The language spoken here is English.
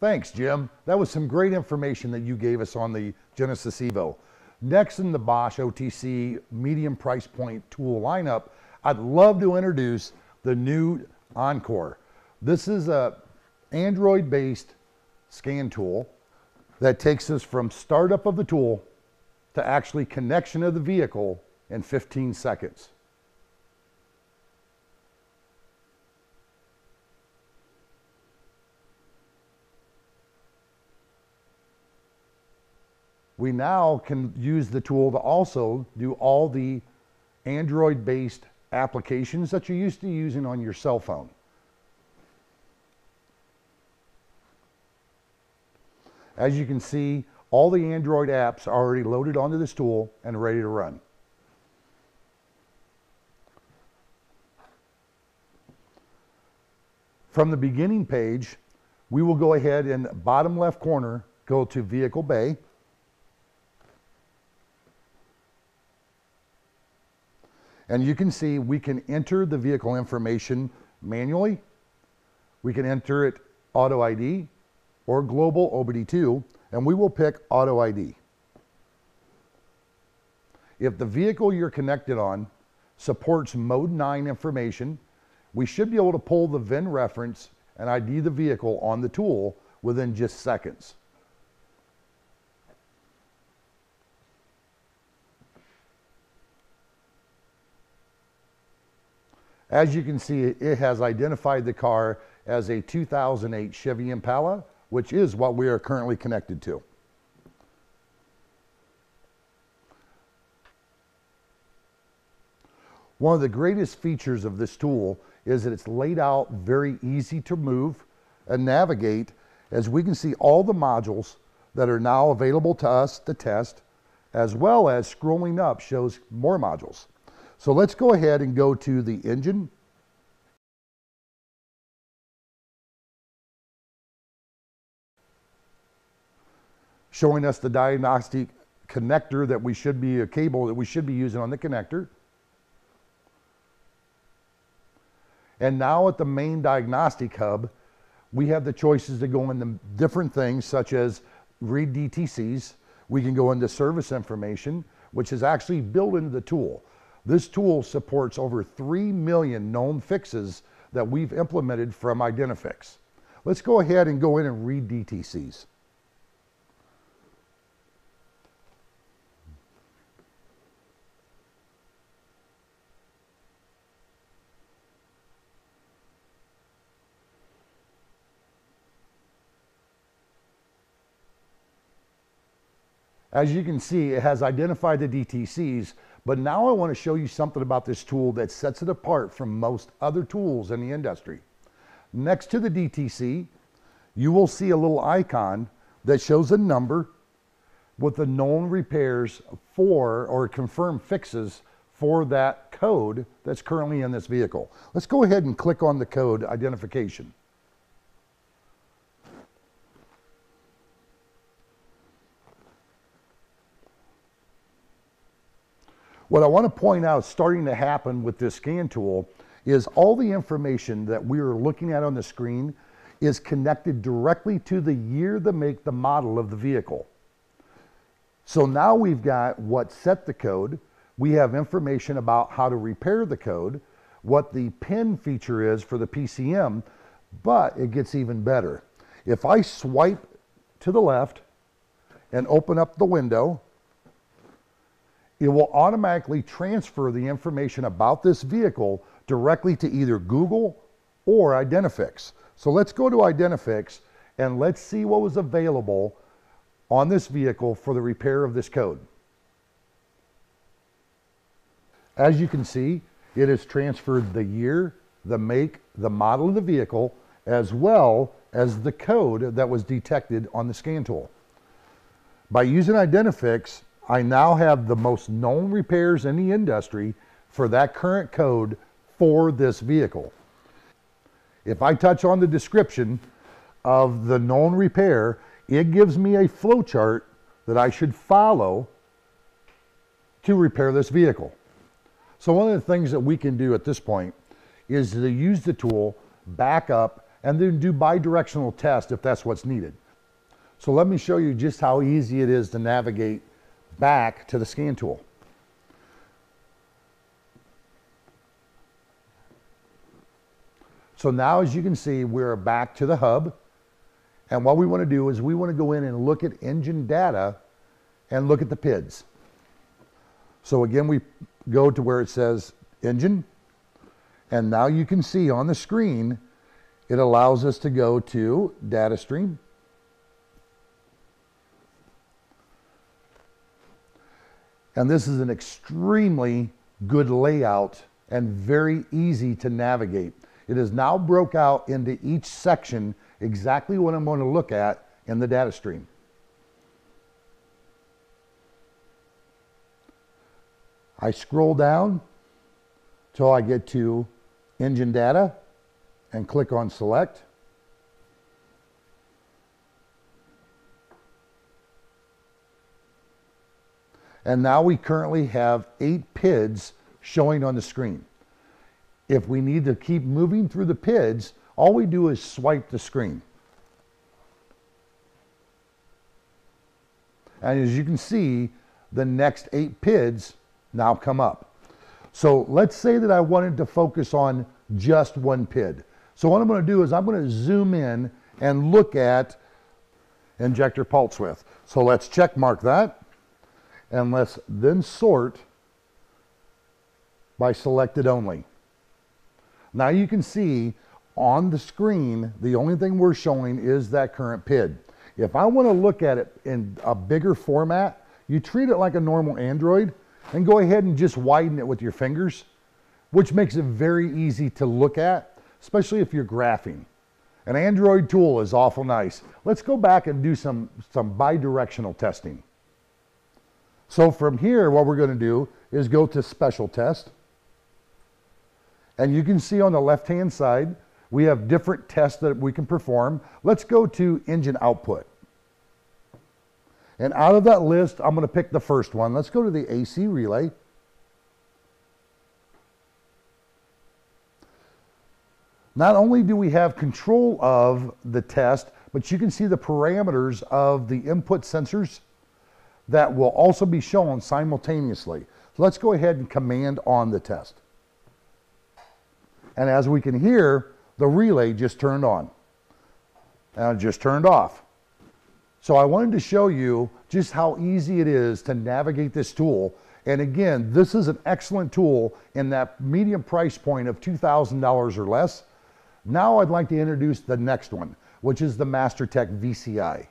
Thanks, Jim. That was some great information that you gave us on the Genesis Evo. Next in the Bosch OTC medium price point tool lineup, I'd love to introduce the new Encore. This is a Android-based scan tool that takes us from startup of the tool to actually connection of the vehicle in 15 seconds. We now can use the tool to also do all the Android-based applications that you're used to using on your cell phone. As you can see, all the Android apps are already loaded onto this tool and ready to run. From the beginning page, we will go ahead in the bottom left corner, go to Vehicle Bay. And you can see we can enter the vehicle information manually. We can enter it Auto ID or Global OBD2, and we will pick Auto ID. If the vehicle you're connected on supports Mode 9 information, we should be able to pull the VIN reference and ID the vehicle on the tool within just seconds. As you can see, it has identified the car as a 2008 Chevy Impala, which is what we are currently connected to. One of the greatest features of this tool is that it's laid out very easy to move and navigate, as we can see all the modules that are now available to us to test, as well as scrolling up shows more modules. So let's go ahead and go to the engine. Showing us the diagnostic connector that we should be, a cable that we should be using on the connector. And now at the main diagnostic hub, we have the choices to go into different things such as read DTCs. We can go into service information, which is actually built into the tool. This tool supports over 3 million known fixes that we've implemented from Identifix. Let's go ahead and go in and read DTCs. As you can see, it has identified the DTCs, but now I want to show you something about this tool that sets it apart from most other tools in the industry. Next to the DTC, you will see a little icon that shows a number with the known repairs for or confirmed fixes for that code that's currently in this vehicle. Let's go ahead and click on the code identification. What I want to point out starting to happen with this scan tool is all the information that we are looking at on the screen is connected directly to the year, the make, the model of the vehicle. So now we've got what set the code. We have information about how to repair the code, what the PIN feature is for the PCM, but it gets even better. If I swipe to the left and open up the window, it will automatically transfer the information about this vehicle directly to either Google or Identifix. So let's go to Identifix and let's see what was available on this vehicle for the repair of this code. As you can see, it has transferred the year, the make, the model of the vehicle, as well as the code that was detected on the scan tool. By using Identifix, I now have the most known repairs in the industry for that current code for this vehicle. If I touch on the description of the known repair, it gives me a flow chart that I should follow to repair this vehicle. So one of the things that we can do at this point is to use the tool, back up, and then do bidirectional test if that's what's needed. So let me show you just how easy it is to navigate back to the scan tool. So now, as you can see, we're back to the hub. And what we want to do is we want to go in and look at engine data and look at the PIDs. So again, we go to where it says engine. And now you can see on the screen, it allows us to go to data stream. And this is an extremely good layout and very easy to navigate. It is now broke out into each section exactly what I'm going to look at in the data stream. I scroll down till I get to engine data and click on select. And now we currently have 8 PIDs showing on the screen. If we need to keep moving through the PIDs, all we do is swipe the screen. And as you can see, the next 8 PIDs now come up. So let's say that I wanted to focus on just one PID. So what I'm going to do is I'm going to zoom in and look at injector pulse width. So let's check mark that. And let's then sort by selected only. Now you can see on the screen, the only thing we're showing is that current PID. If I want to look at it in a bigger format, you treat it like a normal Android and go ahead and just widen it with your fingers, which makes it very easy to look at, especially if you're graphing. An Android tool is awful nice. Let's go back and do some bidirectional testing. So from here, what we're going to do is go to special test. And you can see on the left-hand side, we have different tests that we can perform. Let's go to engine output. And out of that list, I'm going to pick the first one. Let's go to the AC relay. Not only do we have control of the test, but you can see the parameters of the input sensors that will also be shown simultaneously. So let's go ahead and command on the test. And as we can hear, the relay just turned on and it just turned off. So I wanted to show you just how easy it is to navigate this tool. And again, this is an excellent tool in that medium price point of $2,000 or less. Now I'd like to introduce the next one, which is the MasterTech VCI.